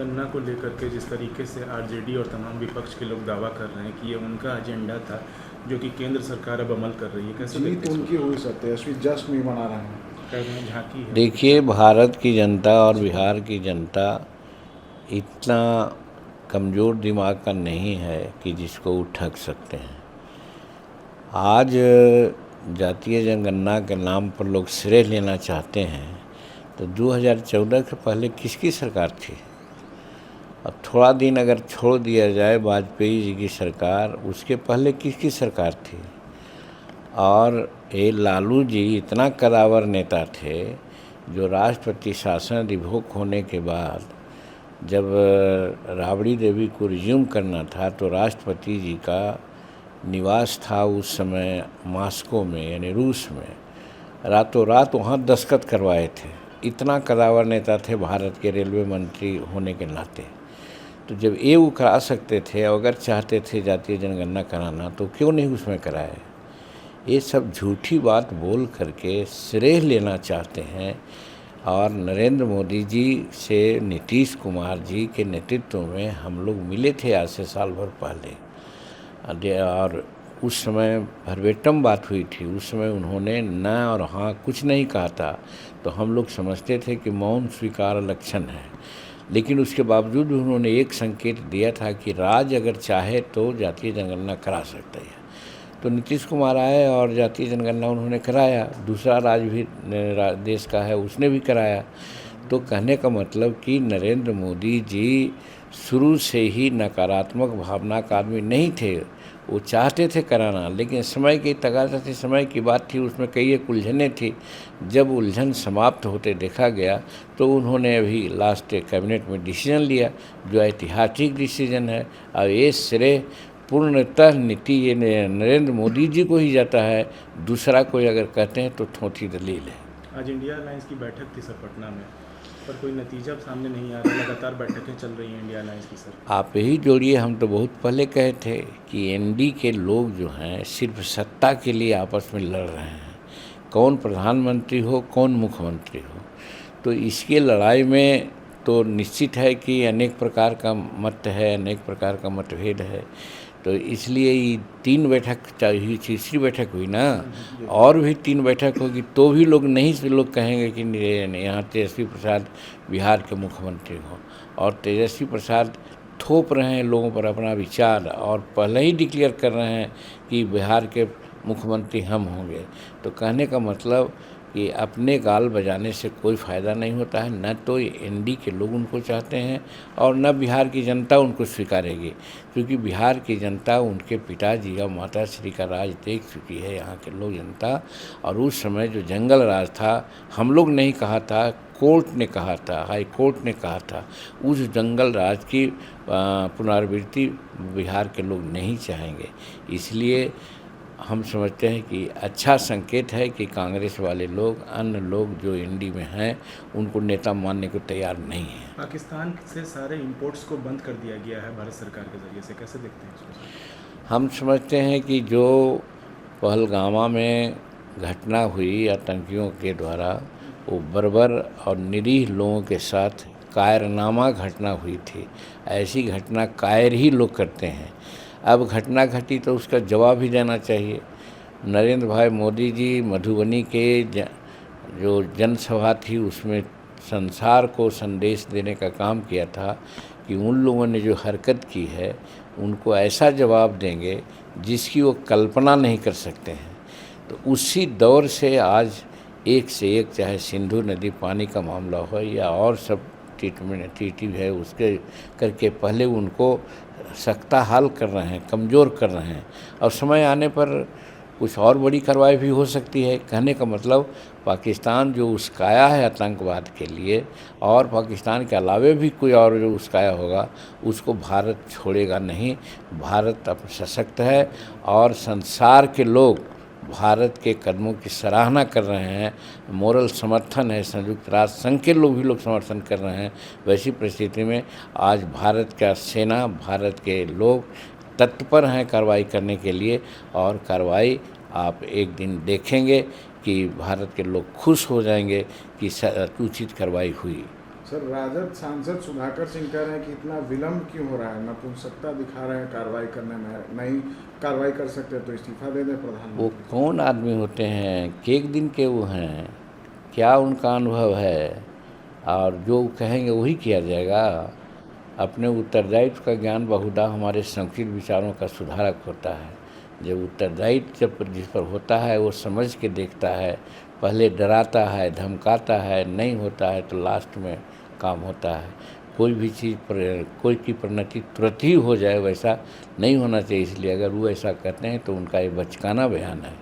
जनगणना को लेकर के जिस तरीके से आरजेडी और तमाम विपक्ष के लोग दावा कर रहे हैं कि ये उनका एजेंडा था जो कि केंद्र सरकार अब अमल कर रही है, कैसे जीत देखते हैं उनकी हुई सर, तेजस्वी जश्न भी मना रहे हैं। कह रहे हैं झांकी है। देखिए, भारत की जनता और बिहार की जनता इतना कमज़ोर दिमाग का नहीं है कि जिसको वो ठग सकते हैं। आज जातीय जनगणना के नाम पर लोग श्रेय लेना चाहते हैं, तो 2014 के पहले किसकी सरकार थी? अब थोड़ा दिन अगर छोड़ दिया जाए वाजपेयी जी की सरकार, उसके पहले किसकी सरकार थी? और ये लालू जी इतना कदावर नेता थे जो राष्ट्रपति शासन रिवोक होने के बाद जब राबड़ी देवी को रिज्यूम करना था तो राष्ट्रपति जी का निवास था उस समय मॉस्को में, यानी रूस में, रातों रात वहाँ दस्तखत करवाए थे। इतना कदावर नेता थे भारत के रेलवे मंत्री होने के नाते। तो जब ये वो करा सकते थे, अगर चाहते थे जातीय जनगणना कराना, तो क्यों नहीं उसमें कराए? ये सब झूठी बात बोल करके श्रेय लेना चाहते हैं। और नरेंद्र मोदी जी से नीतीश कुमार जी के नेतृत्व में हम लोग मिले थे आज से साल भर पहले, और उस समय भरवेटम बात हुई थी। उस समय उन्होंने न और हाँ कुछ नहीं कहा था, तो हम लोग समझते थे कि मौन स्वीकार लक्षण है। लेकिन उसके बावजूद उन्होंने एक संकेत दिया था कि राज्य अगर चाहे तो जातीय जनगणना करा सकता है। तो नीतीश कुमार आए और जातीय जनगणना उन्होंने कराया। दूसरा राज्य भी देश का है, उसने भी कराया। तो कहने का मतलब कि नरेंद्र मोदी जी शुरू से ही नकारात्मक भावना का आदमी नहीं थे। वो चाहते थे कराना, लेकिन समय की तकाजा थी, समय की बात थी, उसमें कई एक उलझनें थी। जब उलझन समाप्त होते देखा गया तो उन्होंने अभी लास्ट कैबिनेट में डिसीजन लिया जो ऐतिहासिक डिसीजन है। और ये श्रेय पूर्णतः नीति ये नरेंद्र मोदी जी को ही जाता है। दूसरा कोई अगर कहते हैं तो थोथी दलील है। आज इंडिया अलायंस की बैठक थी सर पटना में, पर कोई नतीजा सामने नहीं आ रहा। लगातार बैठकें चल रही हैं इंडिया अलायंस की सर। आप यही जोड़िए, हम तो बहुत पहले कहे थे कि एनडी के लोग जो हैं सिर्फ सत्ता के लिए आपस में लड़ रहे हैं, कौन प्रधानमंत्री हो कौन मुख्यमंत्री हो। तो इसके लड़ाई में तो निश्चित है कि अनेक प्रकार का मत है, अनेक प्रकार का मतभेद है। तो इसलिए ये 3 बैठक चाहिए, तीसरी बैठक हुई ना, और भी 3 बैठक होगी तो भी लोग नहीं से लोग कहेंगे कि यहाँ तेजस्वी प्रसाद बिहार के मुख्यमंत्री हों। और तेजस्वी प्रसाद थोप रहे हैं लोगों पर अपना विचार, और पहले ही डिक्लेयर कर रहे हैं कि बिहार के मुख्यमंत्री हम होंगे। तो कहने का मतलब कि अपने गाल बजाने से कोई फ़ायदा नहीं होता है। न तो एनडी के लोग उनको चाहते हैं और न बिहार की जनता उनको स्वीकारेगी, क्योंकि बिहार की जनता उनके पिताजी और माताश्री का राज देख चुकी है, यहाँ के लोग जनता। और उस समय जो जंगल राज था, हम लोग नहीं कहा था, कोर्ट ने कहा था, हाई कोर्ट ने कहा था, उस जंगल राज की पुनरावृत्ति बिहार के लोग नहीं चाहेंगे। इसलिए हम समझते हैं कि अच्छा संकेत है कि कांग्रेस वाले लोग, अन्य लोग जो एनडी में हैं, उनको नेता मानने को तैयार नहीं हैं। पाकिस्तान से सारे इंपोर्ट्स को बंद कर दिया गया है भारत सरकार के ज़रिए से, कैसे देखते हैं इसको? हम समझते हैं कि जो पहलगामा में घटना हुई आतंकियों के द्वारा, वो बर्बर और निरीह लोगों के साथ कायरनामा घटना हुई थी। ऐसी घटना कायर ही लोग करते हैं। अब घटना घटी तो उसका जवाब ही देना चाहिए। नरेंद्र भाई मोदी जी मधुबनी के जो जनसभा थी उसमें संसार को संदेश देने का काम किया था कि उन लोगों ने जो हरकत की है उनको ऐसा जवाब देंगे जिसकी वो कल्पना नहीं कर सकते हैं। तो उसी दौर से आज एक से एक, चाहे सिंधु नदी पानी का मामला हो या और सब ट्रीटी है, उसके करके पहले उनको सख्ता हाल कर रहे हैं, कमज़ोर कर रहे हैं। और समय आने पर कुछ और बड़ी कार्रवाई भी हो सकती है। कहने का मतलब पाकिस्तान जो उस्काया है आतंकवाद के लिए, और पाकिस्तान के अलावे भी कोई और जो उस्काया होगा, उसको भारत छोड़ेगा नहीं। भारत अब सशक्त है और संसार के लोग भारत के कदमों की सराहना कर रहे हैं। मोरल समर्थन है, संयुक्त राष्ट्र संघ के लोग भी लोग समर्थन कर रहे हैं। वैसी परिस्थिति में आज भारत का सेना, भारत के लोग तत्पर हैं कार्रवाई करने के लिए। और कार्रवाई आप एक दिन देखेंगे कि भारत के लोग खुश हो जाएंगे कि उचित कार्रवाई हुई। सर राजद सांसद सुधाकर सिंह कह रहे हैं कि इतना विलम्ब क्यों हो रहा है, नपुंसकता दिखा रहे हैं कार्रवाई करने में, नहीं कार्रवाई कर सकते तो इस्तीफा दे दें वो प्रधानमंत्री। कौन आदमी होते हैं, एक दिन के वो हैं, क्या उनका अनुभव है, और जो कहेंगे वही किया जाएगा। अपने उत्तरदायित्व का ज्ञान बहुधा हमारे संकीर्ण विचारों का सुधारक होता है। जब उत्तरदायित्व जब जिस पर होता है वो समझ के देखता है, पहले डराता है, धमकाता है, नहीं होता है तो लास्ट में काम होता है। कोई भी चीज़ पर कोई की परिणति तुरंत ही हो जाए वैसा नहीं होना चाहिए। इसलिए अगर वो ऐसा करते हैं तो उनका ये बचकाना बयान है।